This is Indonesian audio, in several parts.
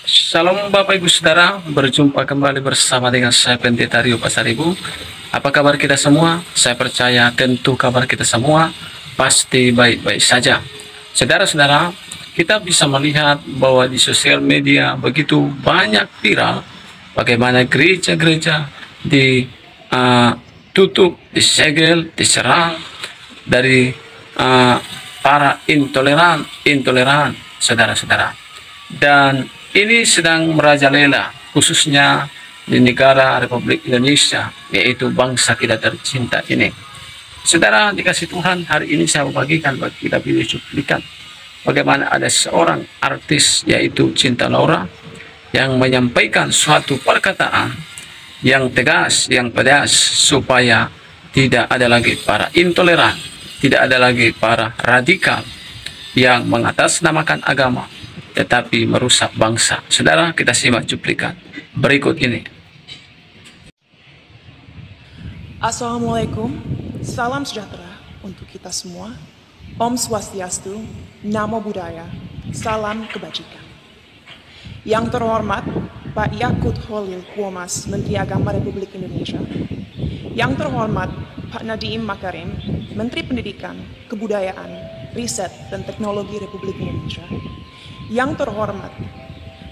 Shalom Bapak Ibu Saudara, berjumpa kembali bersama dengan saya Pendeta Rio Pasaribu. Apa kabar kita semua? Saya percaya tentu kabar kita semua pasti baik-baik saja. Saudara-saudara, kita bisa melihat bahwa di sosial media begitu banyak viral bagaimana gereja-gereja ditutup, disegel, diserang dari para intoleran, saudara-saudara. Dan ini sedang merajalela, khususnya di negara Republik Indonesia, yaitu bangsa kita tercinta ini. Saudara, dikasih Tuhan, hari ini saya membagikan bagi kita video cuplikan bagaimana ada seorang artis, yaitu Cinta Laura, yang menyampaikan suatu perkataan yang tegas, yang pedas, supaya tidak ada lagi para intoleran, tidak ada lagi para radikal yang mengatasnamakan agama tetapi merusak bangsa. Saudara, kita simak cuplikan berikut ini. Assalamualaikum, salam sejahtera untuk kita semua. Om Swastiastu, Namo Buddhaya, salam kebajikan. Yang terhormat Pak Yakut Holil Kuomas, Menteri Agama Republik Indonesia. Yang terhormat Pak Nadiem Makarim, Menteri Pendidikan, Kebudayaan, Riset, dan Teknologi Republik Indonesia. Yang terhormat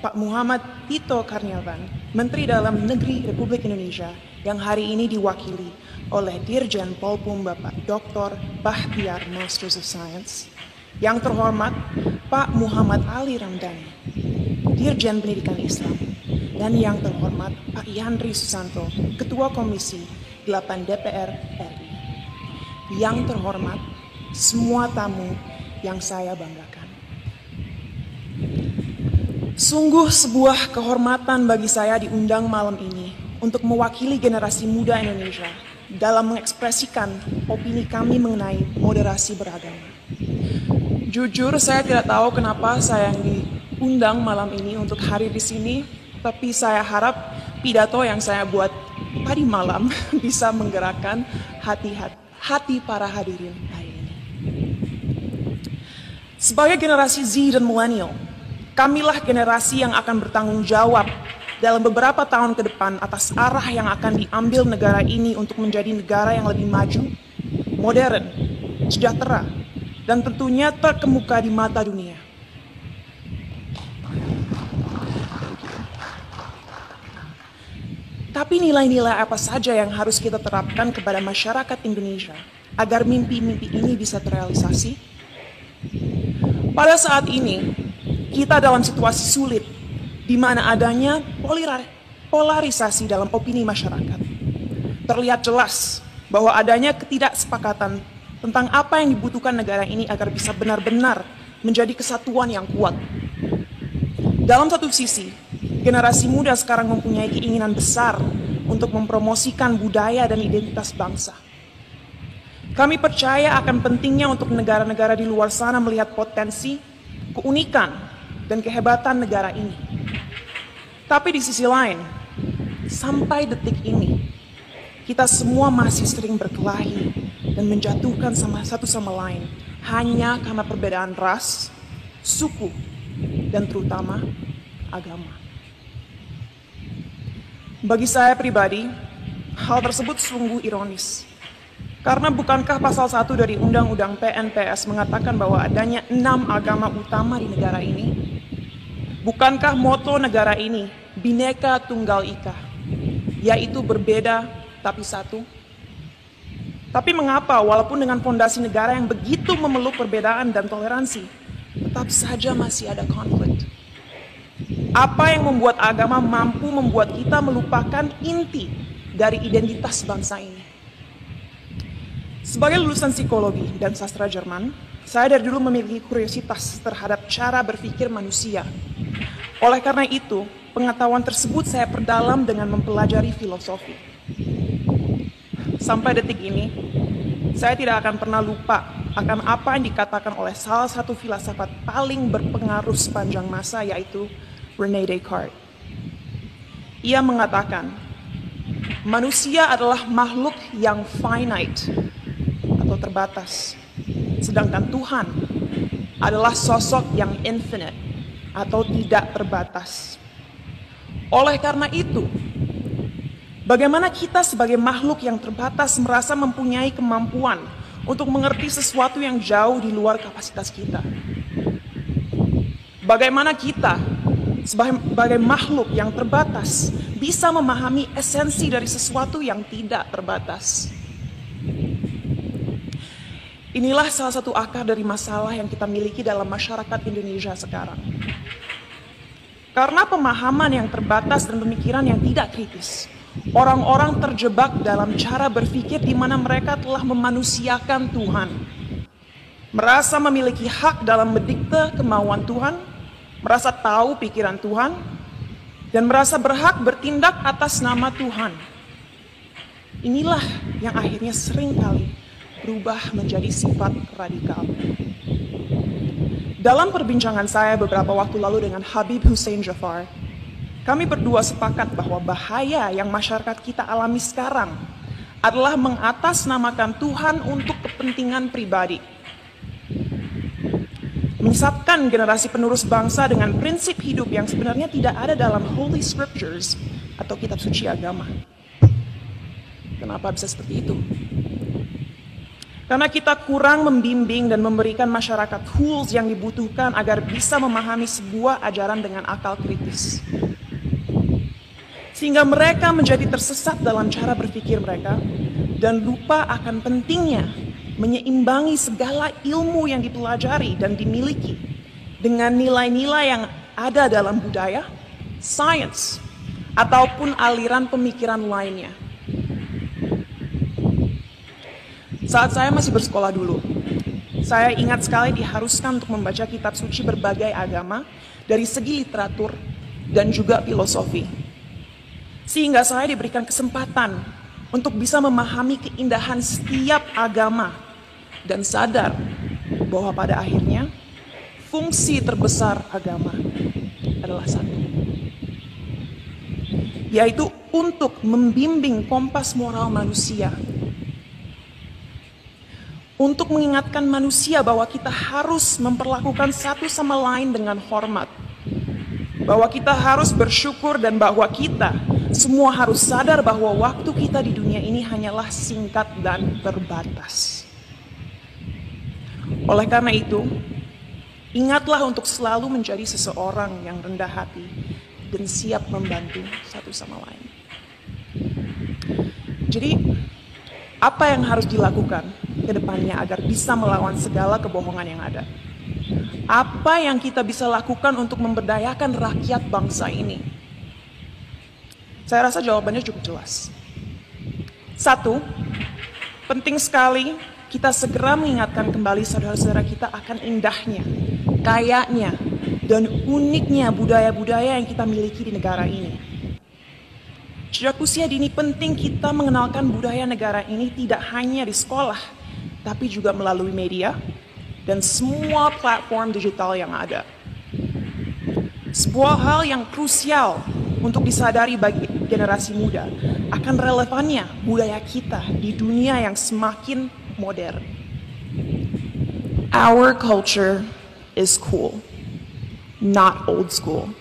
Pak Muhammad Tito Karniawan, Menteri Dalam Negeri Republik Indonesia, yang hari ini diwakili oleh Dirjen Polpum Bapak Dr. Bahtiar Masters of Science. Yang terhormat Pak Muhammad Ali Ramdhani, Dirjen Pendidikan Islam. Dan yang terhormat Pak Yandri Susanto, Ketua Komisi 8 DPR RI. Yang terhormat semua tamu yang saya banggakan. Sungguh sebuah kehormatan bagi saya diundang malam ini untuk mewakili generasi muda Indonesia dalam mengekspresikan opini kami mengenai moderasi beragama. Jujur, saya tidak tahu kenapa saya yang diundang malam ini untuk hadir di sini, tapi saya harap pidato yang saya buat tadi malam bisa menggerakkan hati para hadirin hari ini. Sebagai generasi Z dan milenial, kamilah generasi yang akan bertanggung jawab dalam beberapa tahun ke depan atas arah yang akan diambil negara ini untuk menjadi negara yang lebih maju, modern, sejahtera, dan tentunya terkemuka di mata dunia. Tapi nilai-nilai apa saja yang harus kita terapkan kepada masyarakat Indonesia agar mimpi-mimpi ini bisa terrealisasi? Pada saat ini, kita dalam situasi sulit, di mana adanya polarisasi dalam opini masyarakat. Terlihat jelas bahwa adanya ketidaksepakatan tentang apa yang dibutuhkan negara ini agar bisa benar-benar menjadi kesatuan yang kuat. Dalam satu sisi, generasi muda sekarang mempunyai keinginan besar untuk mempromosikan budaya dan identitas bangsa. Kami percaya akan pentingnya untuk negara-negara di luar sana melihat potensi, keunikan, dan kehebatan negara ini. Tapi di sisi lain, sampai detik ini, kita semua masih sering berkelahi dan menjatuhkan satu sama lain hanya karena perbedaan ras, suku, dan terutama agama. Bagi saya pribadi, hal tersebut sungguh ironis. Karena bukankah pasal 1 dari Undang-Undang PNPS mengatakan bahwa adanya 6 agama utama di negara ini? Bukankah moto negara ini Bhinneka Tunggal Ika, yaitu berbeda tapi satu? Tapi mengapa walaupun dengan fondasi negara yang begitu memeluk perbedaan dan toleransi, tetap saja masih ada konflik? Apa yang membuat agama mampu membuat kita melupakan inti dari identitas bangsa ini? Sebagai lulusan psikologi dan sastra Jerman, saya dari dulu memiliki kuriositas terhadap cara berpikir manusia. Oleh karena itu, pengetahuan tersebut saya perdalam dengan mempelajari filosofi. Sampai detik ini, saya tidak akan pernah lupa akan apa yang dikatakan oleh salah satu filsafat paling berpengaruh sepanjang masa, yaitu René Descartes. Ia mengatakan, manusia adalah makhluk yang finite atau terbatas, sedangkan Tuhan adalah sosok yang infinite atau tidak terbatas. Oleh karena itu, bagaimana kita sebagai makhluk yang terbatas merasa mempunyai kemampuan untuk mengerti sesuatu yang jauh di luar kapasitas kita? Bagaimana kita sebagai makhluk yang terbatas bisa memahami esensi dari sesuatu yang tidak terbatas? Inilah salah satu akar dari masalah yang kita miliki dalam masyarakat Indonesia sekarang. Karena pemahaman yang terbatas dan pemikiran yang tidak kritis, orang-orang terjebak dalam cara berpikir di mana mereka telah memanusiakan Tuhan, merasa memiliki hak dalam mendikte kemauan Tuhan, merasa tahu pikiran Tuhan, dan merasa berhak bertindak atas nama Tuhan. Inilah yang akhirnya seringkali berubah menjadi sifat radikal. Dalam perbincangan saya beberapa waktu lalu dengan Habib Hussein Jafar, kami berdua sepakat bahwa bahaya yang masyarakat kita alami sekarang adalah mengatasnamakan Tuhan untuk kepentingan pribadi. Menyesatkan generasi penerus bangsa dengan prinsip hidup yang sebenarnya tidak ada dalam Holy Scriptures atau kitab suci agama. Kenapa bisa seperti itu? Karena kita kurang membimbing dan memberikan masyarakat tools yang dibutuhkan agar bisa memahami sebuah ajaran dengan akal kritis. Sehingga mereka menjadi tersesat dalam cara berpikir mereka dan lupa akan pentingnya menyeimbangi segala ilmu yang dipelajari dan dimiliki dengan nilai-nilai yang ada dalam budaya, sains, ataupun aliran pemikiran lainnya. Saat saya masih bersekolah dulu, saya ingat sekali diharuskan untuk membaca kitab suci berbagai agama dari segi literatur dan juga filosofi. Sehingga saya diberikan kesempatan untuk bisa memahami keindahan setiap agama dan sadar bahwa pada akhirnya fungsi terbesar agama adalah satu, yaitu untuk membimbing kompas moral manusia, untuk mengingatkan manusia bahwa kita harus memperlakukan satu sama lain dengan hormat, bahwa kita harus bersyukur, dan bahwa kita semua harus sadar bahwa waktu kita di dunia ini hanyalah singkat dan terbatas. Oleh karena itu, ingatlah untuk selalu menjadi seseorang yang rendah hati dan siap membantu satu sama lain. Jadi, apa yang harus dilakukan ke depannya agar bisa melawan segala kebohongan yang ada? Apa yang kita bisa lakukan untuk memberdayakan rakyat bangsa ini? Saya rasa jawabannya cukup jelas. Satu, penting sekali kita segera mengingatkan kembali saudara-saudara kita akan indahnya, kayanya, dan uniknya budaya-budaya yang kita miliki di negara ini. Sejak usia dini penting kita mengenalkan budaya negara ini tidak hanya di sekolah, tapi juga melalui media dan semua platform digital yang ada. Sebuah hal yang krusial untuk disadari bagi generasi muda akan relevannya budaya kita di dunia yang semakin modern. Our culture is cool, not old school.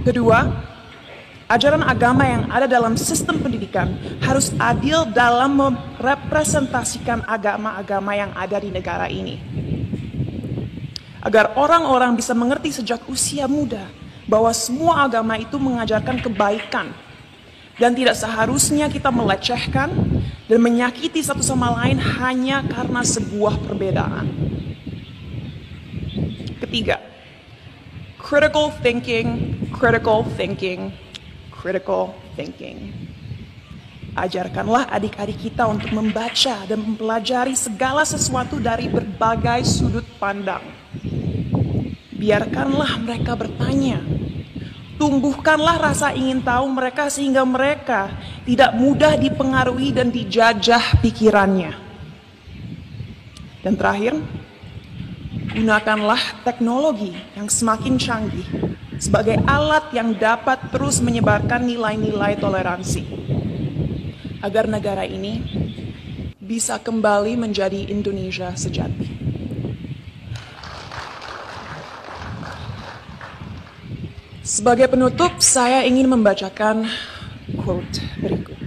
Kedua, ajaran agama yang ada dalam sistem pendidikan harus adil dalam merepresentasikan agama-agama yang ada di negara ini. Agar orang-orang bisa mengerti sejak usia muda bahwa semua agama itu mengajarkan kebaikan dan tidak seharusnya kita melecehkan dan menyakiti satu sama lain hanya karena sebuah perbedaan. Ketiga, critical thinking, critical thinking, critical thinking. Ajarkanlah adik-adik kita untuk membaca dan mempelajari segala sesuatu dari berbagai sudut pandang. Biarkanlah mereka bertanya. Tumbuhkanlah rasa ingin tahu mereka sehingga mereka tidak mudah dipengaruhi dan dijajah pikirannya. Dan terakhir, gunakanlah teknologi yang semakin canggih sebagai alat yang dapat terus menyebarkan nilai-nilai toleransi, agar negara ini bisa kembali menjadi Indonesia sejati. Sebagai penutup, saya ingin membacakan quote berikut.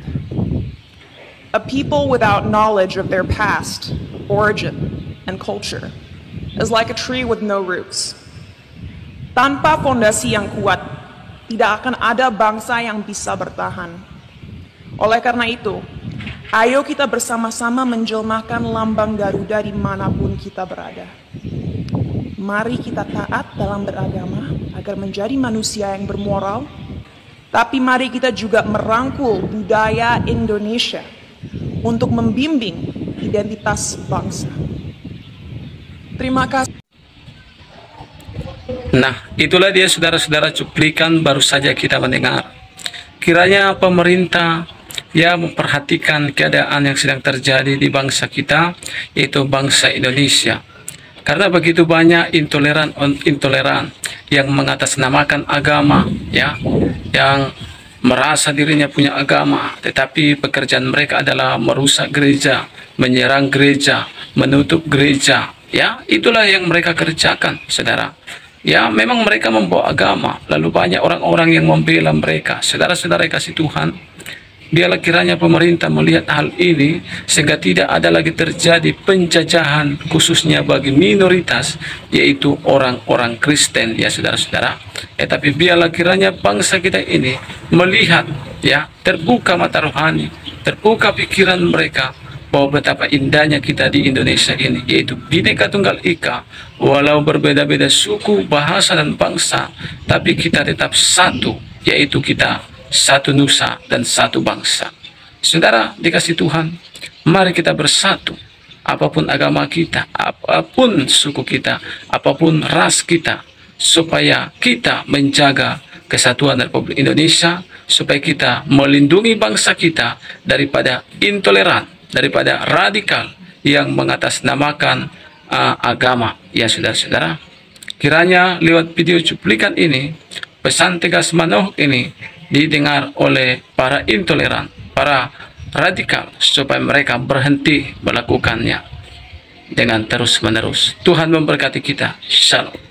A people without knowledge of their past, origin, and culture is like a tree with no roots. Tanpa fondasi yang kuat, tidak akan ada bangsa yang bisa bertahan. Oleh karena itu, ayo kita bersama-sama menjelmakan lambang Garuda dimanapun kita berada. Mari kita taat dalam beragama agar menjadi manusia yang bermoral, tapi mari kita juga merangkul budaya Indonesia untuk membimbing identitas bangsa. Terima kasih. Nah, itulah dia saudara-saudara cuplikan baru saja kita mendengar. Kiranya pemerintah memperhatikan keadaan yang sedang terjadi di bangsa kita, yaitu bangsa Indonesia. Karena begitu banyak intoleran yang mengatasnamakan agama, yang merasa dirinya punya agama, tetapi pekerjaan mereka adalah merusak gereja, menyerang gereja, menutup gereja. Itulah yang mereka kerjakan, saudara. Memang mereka membawa agama, lalu banyak orang-orang yang membela mereka. Saudara-saudara kasih Tuhan, biarlah kiranya pemerintah melihat hal ini sehingga tidak ada lagi terjadi penjajahan khususnya bagi minoritas, yaitu orang-orang Kristen, saudara-saudara. Tapi biarlah kiranya bangsa kita ini melihat, terbuka mata rohani, terbuka pikiran mereka, bahwa betapa indahnya kita di Indonesia ini, yaitu Bhinneka Tunggal Ika. Walau berbeda-beda suku, bahasa, dan bangsa, tapi kita tetap satu, yaitu kita satu nusa dan satu bangsa. Saudara dikasih Tuhan, mari kita bersatu. Apapun agama kita, apapun suku kita, apapun ras kita, supaya kita menjaga kesatuan Republik Indonesia, supaya kita melindungi bangsa kita daripada intoleran, daripada radikal yang mengatasnamakan agama. Saudara-saudara, kiranya lewat video cuplikan ini, pesan tegas Manohok ini didengar oleh para intoleran, para radikal, supaya mereka berhenti melakukannya dengan terus-menerus. Tuhan memberkati kita. Shalom.